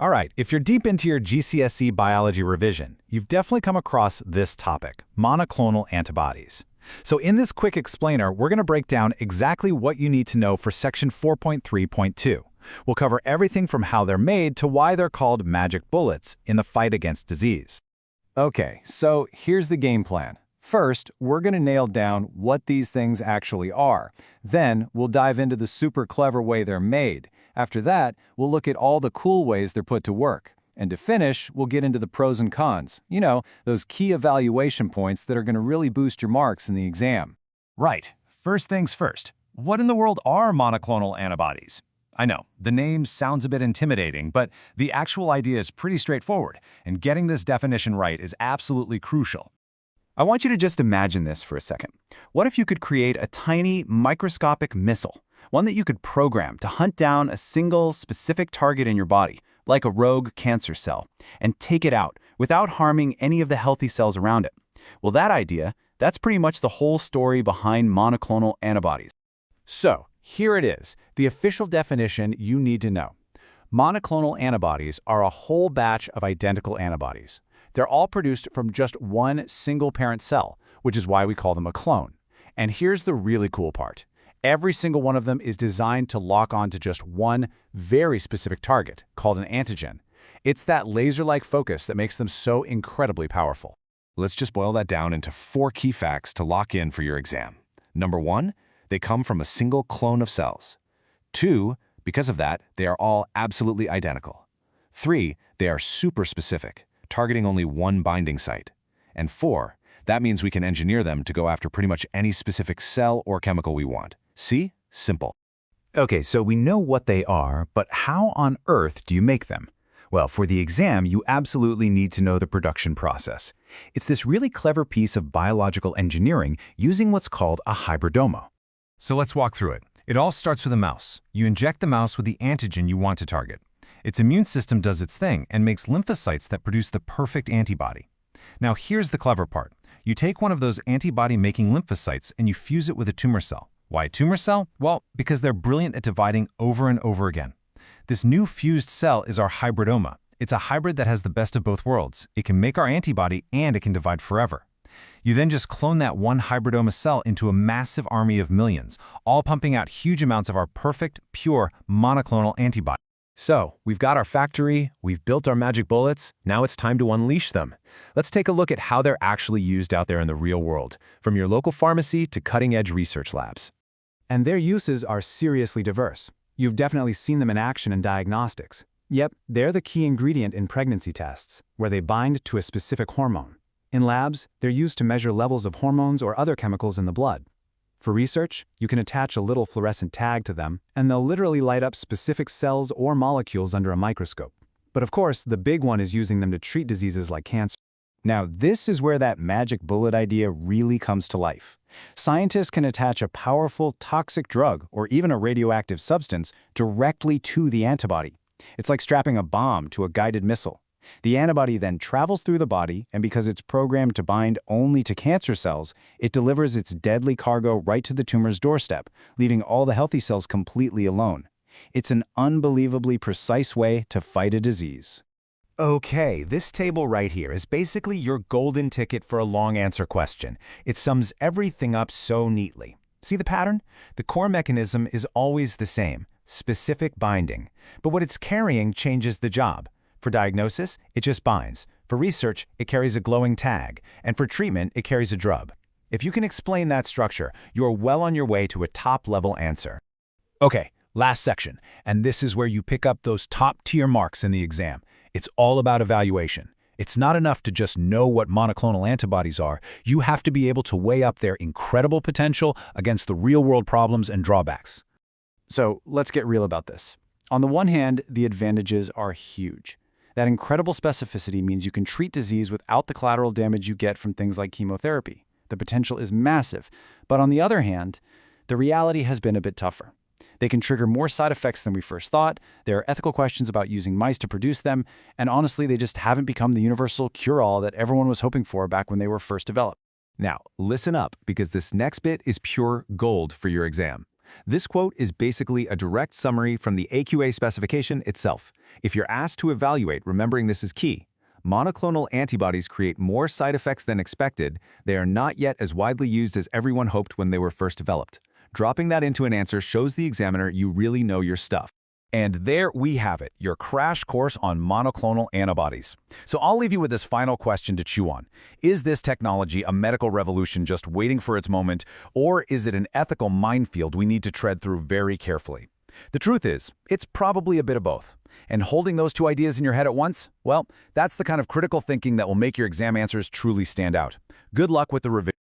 All right, if you're deep into your GCSE biology revision, you've definitely come across this topic, monoclonal antibodies. So in this quick explainer, we're going to break down exactly what you need to know for section 4.3.2. We'll cover everything from how they're made to why they're called magic bullets in the fight against disease. Okay, so here's the game plan. First, we're going to nail down what these things actually are. Then, we'll dive into the super clever way they're made. After that, we'll look at all the cool ways they're put to work. And to finish, we'll get into the pros and cons. You know, those key evaluation points that are going to really boost your marks in the exam. Right. First things first. What in the world are monoclonal antibodies? I know, the name sounds a bit intimidating, but the actual idea is pretty straightforward, and getting this definition right is absolutely crucial. I want you to just imagine this for a second. What if you could create a tiny, microscopic missile, one that you could program to hunt down a single, specific target in your body, like a rogue cancer cell, and take it out without harming any of the healthy cells around it? Well, that idea, that's pretty much the whole story behind monoclonal antibodies. So, here it is, the official definition you need to know. Monoclonal antibodies are a whole batch of identical antibodies. They're all produced from just one single parent cell, which is why we call them a clone. And here's the really cool part. Every single one of them is designed to lock on to just one very specific target, called an antigen. It's that laser-like focus that makes them so incredibly powerful. Let's just boil that down into 4 key facts to lock in for your exam. Number 1, they come from a single clone of cells. 2, because of that, they are all absolutely identical. 3, they are super specific, targeting only one binding site. And 4, that means we can engineer them to go after pretty much any specific cell or chemical we want. See? Simple. Okay, so we know what they are, but how on earth do you make them? Well, for the exam, you absolutely need to know the production process. It's this really clever piece of biological engineering using what's called a hybridoma. So let's walk through it. It all starts with a mouse. You inject the mouse with the antigen you want to target. Its immune system does its thing and makes lymphocytes that produce the perfect antibody. Now here's the clever part. You take one of those antibody-making lymphocytes and you fuse it with a tumor cell. Why a tumor cell? Well, because they're brilliant at dividing over and over again. This new fused cell is our hybridoma. It's a hybrid that has the best of both worlds. It can make our antibody and it can divide forever. You then just clone that one hybridoma cell into a massive army of millions, all pumping out huge amounts of our perfect, pure, monoclonal antibody. So, we've got our factory, we've built our magic bullets, now it's time to unleash them. Let's take a look at how they're actually used out there in the real world, from your local pharmacy to cutting-edge research labs. And their uses are seriously diverse. You've definitely seen them in action in diagnostics. Yep, they're the key ingredient in pregnancy tests, where they bind to a specific hormone. In labs, they're used to measure levels of hormones or other chemicals in the blood. For research, you can attach a little fluorescent tag to them, and they'll literally light up specific cells or molecules under a microscope. But of course, the big one is using them to treat diseases like cancer. Now, this is where that magic bullet idea really comes to life. Scientists can attach a powerful, toxic drug or even a radioactive substance directly to the antibody. It's like strapping a bomb to a guided missile. The antibody then travels through the body, and because it's programmed to bind only to cancer cells, it delivers its deadly cargo right to the tumor's doorstep, leaving all the healthy cells completely alone. It's an unbelievably precise way to fight a disease. Okay, this table right here is basically your golden ticket for a long answer question. It sums everything up so neatly. See the pattern? The core mechanism is always the same, specific binding. But what it's carrying changes the job. For diagnosis, it just binds. For research, it carries a glowing tag. And for treatment, it carries a drug. If you can explain that structure, you're well on your way to a top-level answer. Okay, last section. And this is where you pick up those top-tier marks in the exam. It's all about evaluation. It's not enough to just know what monoclonal antibodies are. You have to be able to weigh up their incredible potential against the real-world problems and drawbacks. So let's get real about this. On the one hand, the advantages are huge. That incredible specificity means you can treat disease without the collateral damage you get from things like chemotherapy. The potential is massive. But on the other hand, the reality has been a bit tougher. They can trigger more side effects than we first thought, there are ethical questions about using mice to produce them, and honestly, they just haven't become the universal cure-all that everyone was hoping for back when they were first developed. Now, listen up, because this next bit is pure gold for your exam. This quote is basically a direct summary from the AQA specification itself. If you're asked to evaluate, remembering this is key. Monoclonal antibodies create more side effects than expected. They are not yet as widely used as everyone hoped when they were first developed. Dropping that into an answer shows the examiner you really know your stuff. And there we have it, your crash course on monoclonal antibodies. So I'll leave you with this final question to chew on. Is this technology a medical revolution just waiting for its moment, or is it an ethical minefield we need to tread through very carefully? The truth is, it's probably a bit of both. And holding those two ideas in your head at once, well, that's the kind of critical thinking that will make your exam answers truly stand out. Good luck with the revision.